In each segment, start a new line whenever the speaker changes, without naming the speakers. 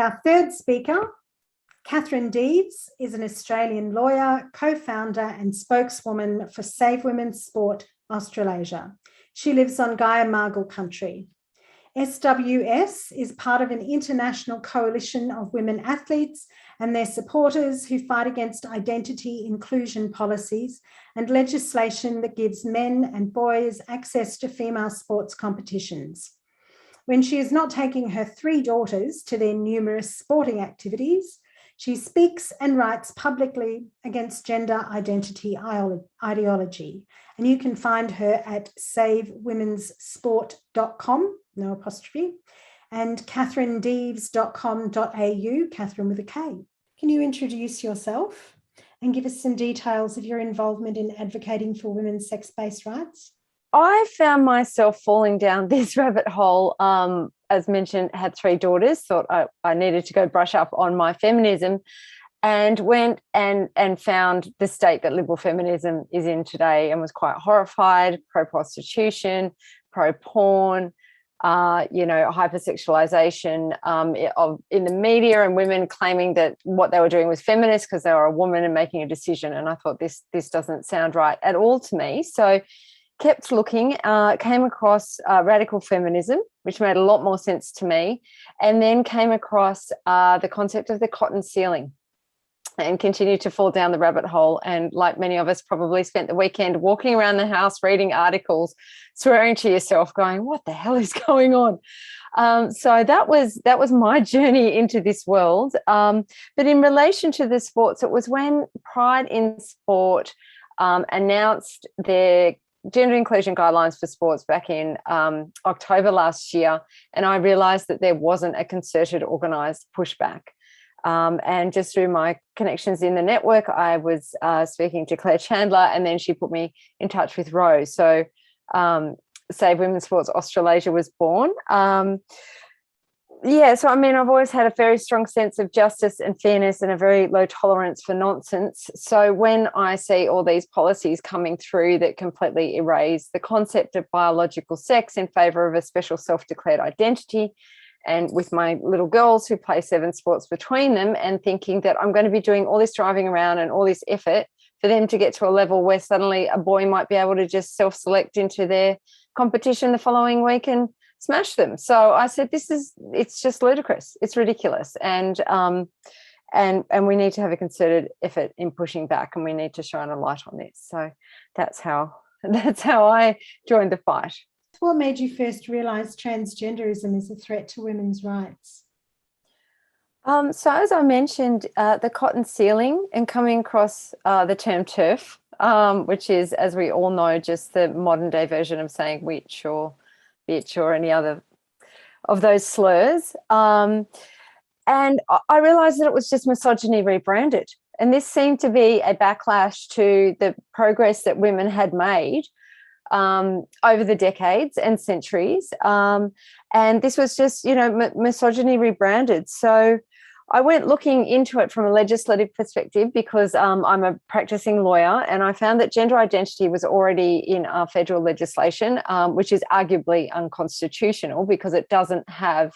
Our third speaker, Katherine Deves, is an Australian lawyer, co-founder and spokeswoman for Save Women's Sport Australasia. She lives on Gaia Margal country. SWS is part of an international coalition of women athletes and their supporters who fight against identity inclusion policies and legislation that gives men and boys access to female sports competitions. When she is not taking her 3 daughters to their numerous sporting activities, she speaks and writes publicly against gender identity ideology. And you can find her at savewomensport.com, no apostrophe, and katherinedeves.com.au, Katherine with a K. Can you introduce yourself and give us some details of your involvement in advocating for women's sex-based rights?
I found myself falling down this rabbit hole. As mentioned, had 3 daughters, thought I needed to go brush up on my feminism, and went and found the state that liberal feminism is in today, and was quite horrified, pro-prostitution, pro-porn, hypersexualization in the media, and women claiming that what they were doing was feminist because they were a woman and making a decision. And I thought this doesn't sound right at all to me. So kept looking, came across radical feminism, which made a lot more sense to me, and then came across the concept of the cotton ceiling and continued to fall down the rabbit hole. And like many of us, probably spent the weekend walking around the house, reading articles, swearing to yourself, going, what the hell is going on? So that was my journey into this world. But in relation to the sports, it was when Pride in Sport announced their gender inclusion guidelines for sports back in October last year, and I realised that there wasn't a concerted, organised pushback. And just through my connections in the network, I was speaking to Claire Chandler, and then she put me in touch with Rose. So Save Women's Sports Australasia was born. So I've always had a very strong sense of justice and fairness and a very low tolerance for nonsense. So when I see all these policies coming through that completely erase the concept of biological sex in favour of a special self-declared identity, and with my little girls who play 7 sports between them, and thinking that I'm going to be doing all this driving around and all this effort for them to get to a level where suddenly a boy might be able to just self-select into their competition the following week and smash them. So I said, it's just ludicrous. It's ridiculous. And we need to have a concerted effort in pushing back, and we need to shine a light on this. So that's how I joined the fight.
What made you first realise transgenderism is a threat to women's rights?
So as I mentioned, the cotton ceiling, and coming across the term TERF, which is, as we all know, just the modern day version of saying witch or bitch or any other of those slurs. And I realised that it was just misogyny rebranded. And this seemed to be a backlash to the progress that women had made over the decades and centuries. And this was just, misogyny rebranded. So I went looking into it from a legislative perspective because I'm a practicing lawyer, and I found that gender identity was already in our federal legislation, which is arguably unconstitutional because it doesn't have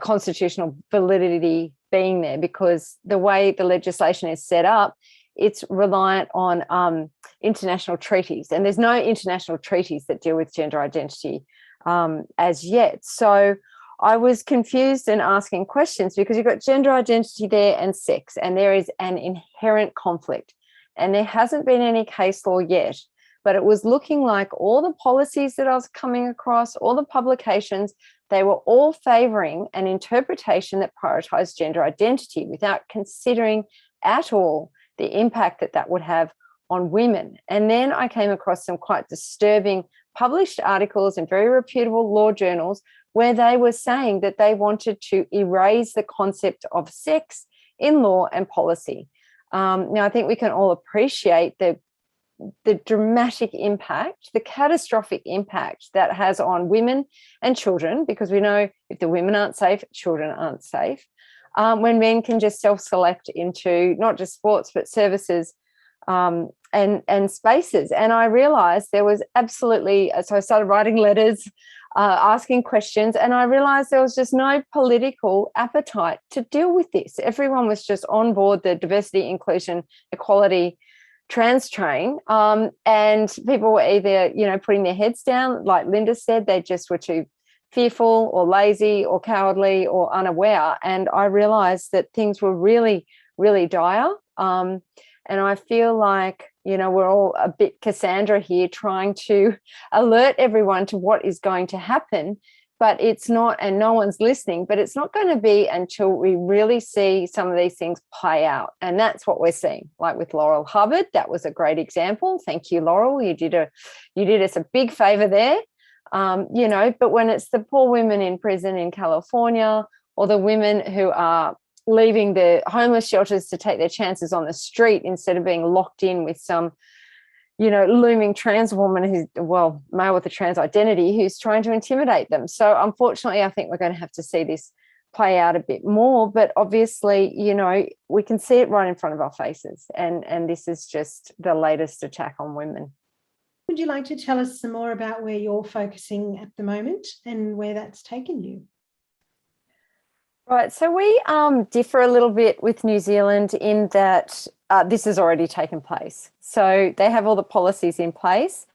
constitutional validity being there, because the way the legislation is set up, it's reliant on international treaties, and there's no international treaties that deal with gender identity as yet. So I was confused and asking questions because you've got gender identity there and sex, and there is an inherent conflict, and there hasn't been any case law yet, but it was looking like all the policies that I was coming across, all the publications, they were all favouring an interpretation that prioritised gender identity without considering at all the impact that would have on women. And then I came across some quite disturbing published articles in very reputable law journals where they were saying that they wanted to erase the concept of sex in law and policy. Now, I think we can all appreciate the dramatic impact, the catastrophic impact that has on women and children, because we know if the women aren't safe, children aren't safe. When men can just self-select into not just sports but services and spaces. And I realised there was absolutely, so I started writing letters asking questions, and I realized there was just no political appetite to deal with this. Everyone was just on board the diversity, inclusion, equality, trans train, and people were either, putting their heads down, like Linda said, they just were too fearful or lazy or cowardly or unaware. And I realized that things were really, really dire. And I feel like, we're all a bit Cassandra here, trying to alert everyone to what is going to happen, but it's not, and no one's listening, but it's not going to be until we really see some of these things play out. And that's what we're seeing, like with Laurel Hubbard. That was a great example. Thank you, Laurel. You did us a big favor there. But when it's the poor women in prison in California, or the women who are leaving the homeless shelters to take their chances on the street instead of being locked in with some, looming trans woman male with a trans identity, who's trying to intimidate them. So unfortunately, I think we're going to have to see this play out a bit more. But obviously, we can see it right in front of our faces. And this is just the latest attack on women.
Would you like to tell us some more about where you're focusing at the moment and where that's taken you?
Right, so we differ a little bit with New Zealand in that this has already taken place. So they have all the policies in place.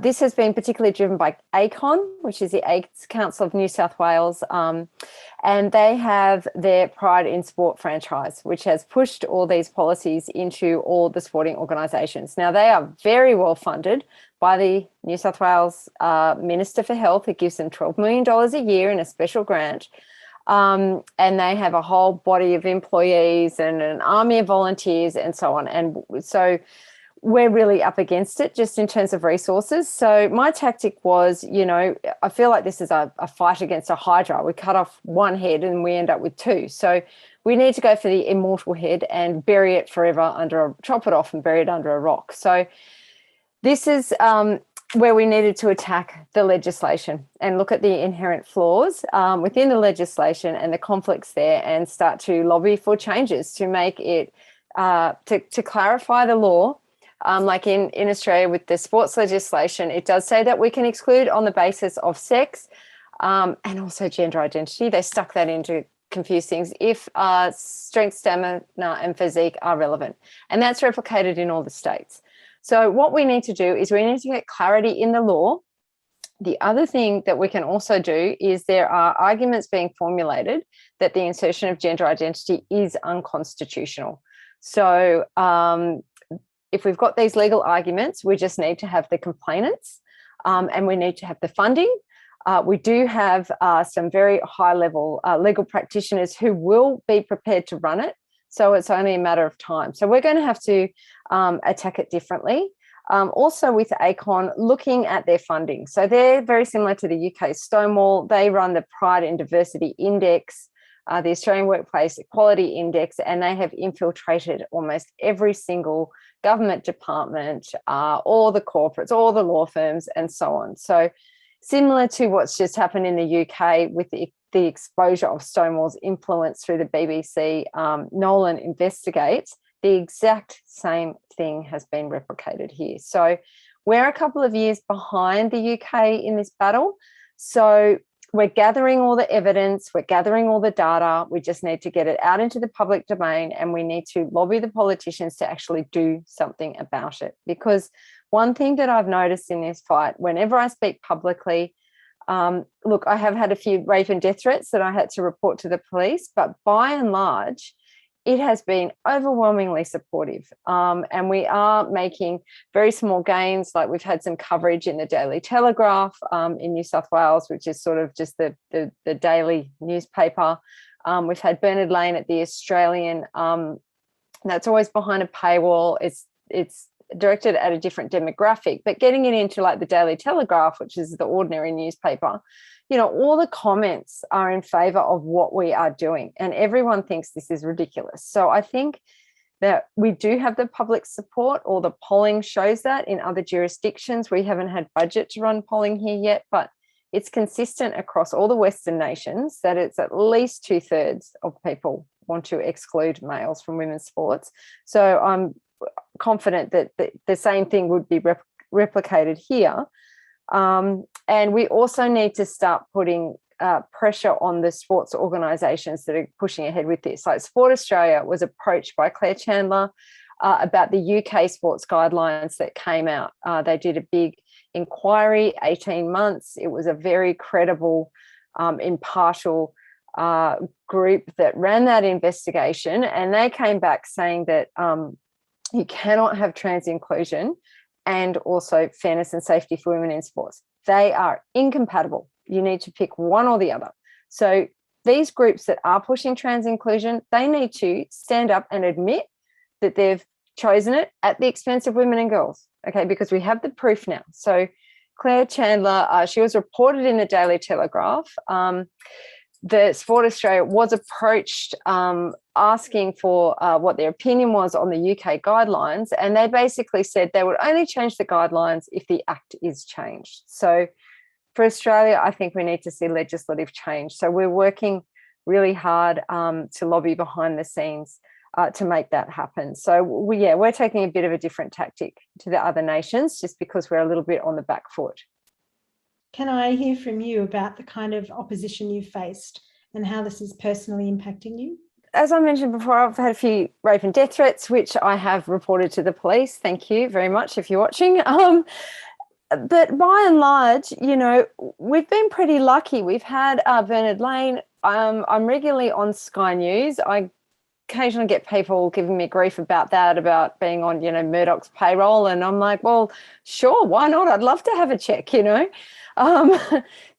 This has been particularly driven by ACON, which is the AIDS Council of New South Wales, and they have their Pride in Sport franchise, which has pushed all these policies into all the sporting organisations. Now, they are very well funded by the New South Wales Minister for Health, who gives them $12 million a year in a special grant. And they have a whole body of employees and an army of volunteers and so on. And so we're really up against it just in terms of resources. So my tactic was, I feel like this is a fight against a hydra. We cut off one head and we end up with two. So we need to go for the immortal head and bury it forever chop it off and bury it under a rock. So this is where we needed to attack the legislation and look at the inherent flaws within the legislation and the conflicts there, and start to lobby for changes to make it, to clarify the law. Like in Australia with the sports legislation, it does say that we can exclude on the basis of sex and also gender identity. They stuck that in to confuse things, if strength, stamina and physique are relevant. And that's replicated in all the states. So what we need to do is we need to get clarity in the law. The other thing that we can also do is there are arguments being formulated that the insertion of gender identity is unconstitutional. So if we've got these legal arguments, we just need to have the complainants and we need to have the funding. We do have some very high-level legal practitioners who will be prepared to run it. So it's only a matter of time. So we're going to have to attack it differently. Also with ACON, looking at their funding. So they're very similar to the UK Stonewall. They run the Pride and Diversity Index, the Australian Workplace Equality Index, and they have infiltrated almost every single government department, all the corporates, all the law firms, and so on. So similar to what's just happened in the UK with the exposure of Stonewall's influence through the BBC, Nolan Investigates, the exact same thing has been replicated here. So we're a couple of years behind the UK in this battle. So we're gathering all the evidence, we're gathering all the data, we just need to get it out into the public domain, and we need to lobby the politicians to actually do something about it. Because one thing that I've noticed in this fight, whenever I speak publicly, look, I have had a few rape and death threats that I had to report to the police, but by and large, it has been overwhelmingly supportive. And we are making very small gains. Like we've had some coverage in the Daily Telegraph in New South Wales, which is sort of just the daily newspaper. We've had Bernard Lane at the Australian. That's always behind a paywall. It's directed at a different demographic, but getting it into like the Daily Telegraph, which is the ordinary newspaper, all the comments are in favour of what we are doing, and everyone thinks this is ridiculous. So I think that we do have the public support, or the polling shows that in other jurisdictions. We haven't had budget to run polling here yet, but it's consistent across all the Western nations that it's at least 2/3 of people want to exclude males from women's sports. So I'm confident that the same thing would be replicated here. And we also need to start putting pressure on the sports organisations that are pushing ahead with this. Like Sport Australia was approached by Claire Chandler about the UK sports guidelines that came out. They did a big inquiry, 18 months. It was a very credible, impartial group that ran that investigation, and they came back saying that you cannot have trans inclusion and also fairness and safety for women in sports. They are incompatible. You need to pick one or the other. So these groups that are pushing trans inclusion, they need to stand up and admit that they've chosen it at the expense of women and girls, okay, because we have the proof now. So Claire Chandler, she was reported in the Daily Telegraph. The Sport Australia was approached asking for what their opinion was on the UK guidelines, and they basically said they would only change the guidelines if the Act is changed. So for Australia, I think we need to see legislative change. So we're working really hard to lobby behind the scenes to make that happen. So we're taking a bit of a different tactic to the other nations just because we're a little bit on the back foot.
Can I hear from you about the kind of opposition you faced and how this is personally impacting you?
As I mentioned before, I've had a few rape and death threats, which I have reported to the police. Thank you very much if you're watching. But by and large, you know, we've been pretty lucky. We've had Bernard Lane. I'm regularly on Sky News. I occasionally get people giving me grief about that, about being on, you know, Murdoch's payroll. And I'm like, well, sure, why not? I'd love to have a check, you know,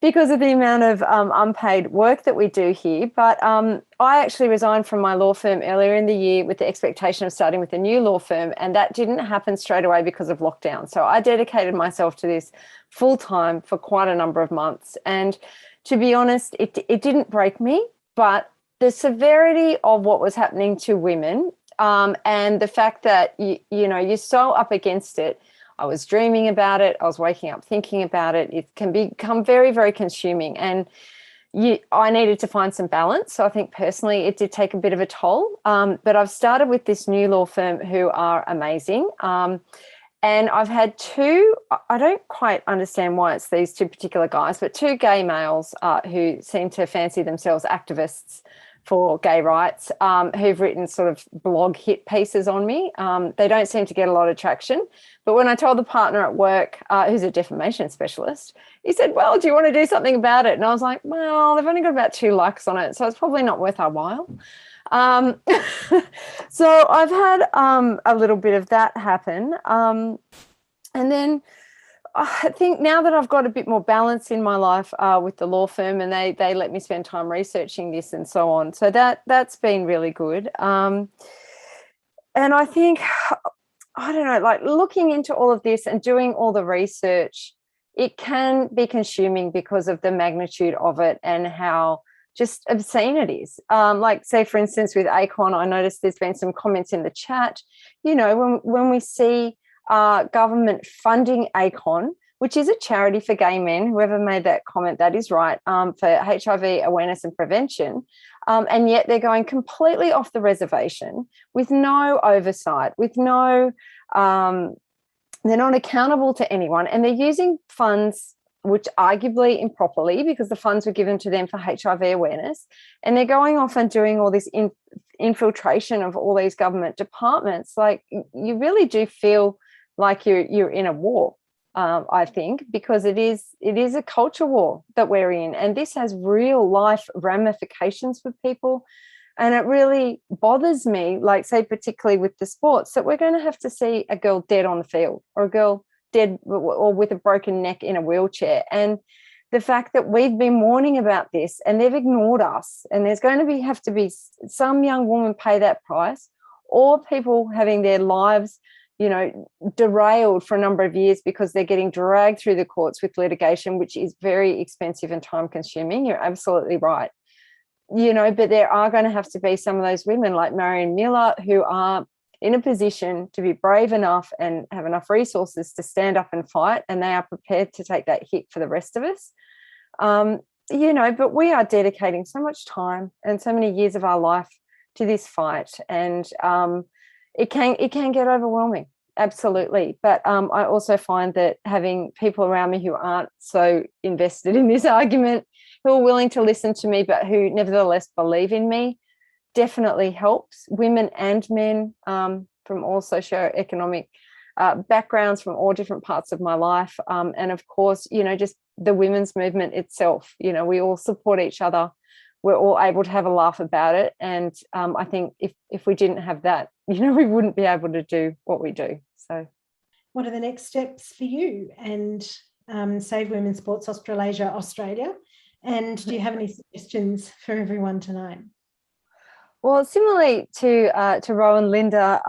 because of the amount of unpaid work that we do here. But I actually resigned from my law firm earlier in the year with the expectation of starting with a new law firm, and that didn't happen straight away because of lockdown. So I dedicated myself to this full time for quite a number of months. And to be honest, it didn't break me, but the severity of what was happening to women and the fact that, you know, you're so up against it. I was dreaming about it. I was waking up thinking about it. It can become very, very consuming. And I needed to find some balance. So I think personally it did take a bit of a toll. But I've started with this new law firm who are amazing. And I've had two, I don't quite understand why it's these two particular guys, but two gay males who seem to fancy themselves activists for gay rights, who've written sort of blog hit pieces on me. They don't seem to get a lot of traction. But when I told the partner at work, who's a defamation specialist, he said, well, do you want to do something about it? And I was like, well, they've only got about 2 likes on it, so it's probably not worth our while. So I've had a little bit of that happen. And then I think now that I've got a bit more balance in my life with the law firm, and they let me spend time researching this and so on. So that's been really good. And I think, I don't know, like looking into all of this and doing all the research, it can be consuming because of the magnitude of it and how just obscene it is. Like say, for instance, with ACON, I noticed there's been some comments in the chat, you know, when we see government funding ACON, which is a charity for gay men, whoever made that comment, that is right, for HIV awareness and prevention, and yet they're going completely off the reservation with no oversight, with no, they're not accountable to anyone, and they're using funds which arguably improperly, because the funds were given to them for HIV awareness, and they're going off and doing all this infiltration of all these government departments. Like, you really do feel like you're in a war, I think, because it is a culture war that we're in, and this has real life ramifications for people. And it really bothers me, like say particularly with the sports, that we're going to have to see a girl dead on the field, or a girl dead or with a broken neck in a wheelchair. And the fact that we've been warning about this and they've ignored us, and there's going to have to be some young woman pay that price, or people having their lives, you know, derailed for a number of years because they're getting dragged through the courts with litigation, which is very expensive and time consuming. You're absolutely right. You know, but there are going to have to be some of those women like Marion Miller who are in a position to be brave enough and have enough resources to stand up and fight, and they are prepared to take that hit for the rest of us. You know, but we are dedicating so much time and so many years of our life to this fight, and it can get overwhelming. absolutely. But I also find that having people around me who aren't so invested in this argument, who are willing to listen to me, but who nevertheless believe in me, definitely helps. Women and men from all socioeconomic backgrounds, from all different parts of my life. And of course, just the women's movement itself, we all support each other. We're all able to have a laugh about it. And I think if we didn't have that, we wouldn't be able to do what we do. So
what are the next steps for you and Save Women's Sports Australasia, Australia? And do you have any suggestions for everyone tonight?
Well, similarly to Ro and Linda,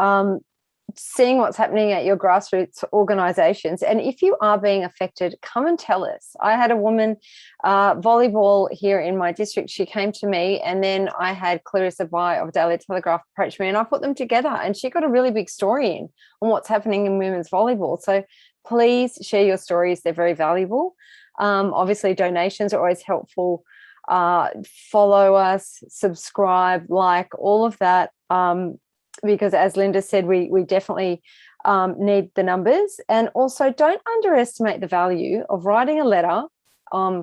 seeing what's happening at your grassroots organisations, and if you are being affected, come and tell us. I had a woman, volleyball here in my district. She came to me, and then I had Clarissa Bai of Daily Telegraph approach me, and I put them together, and she got a really big story in on what's happening in women's volleyball. So please share your stories. They're very valuable. Obviously, donations are always helpful. Follow us, subscribe, like, all of that. Because as Linda said, we definitely need the numbers. And also, don't underestimate the value of writing a letter,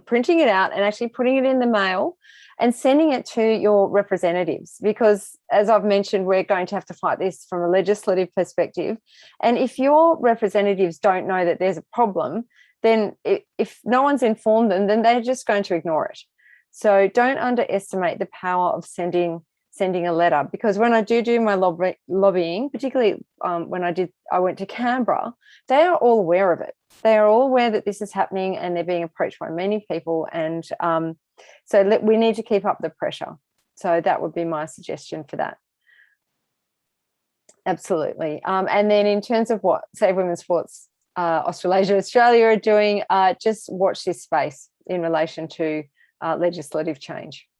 printing it out and actually putting it in the mail and sending it to your representatives. Because as I've mentioned, we're going to have to fight this from a legislative perspective. And if your representatives don't know that there's a problem, then if no one's informed them, then they're just going to ignore it. So don't underestimate the power of sending a letter, because when I do my lobbying, particularly when I went to Canberra, they are all aware of it. They are all aware that this is happening, and they're being approached by many people. And so we need to keep up the pressure. So that would be my suggestion for that. Absolutely. And then in terms of what Save Women's Sports Australasia, Australia are doing, just watch this space in relation to legislative change.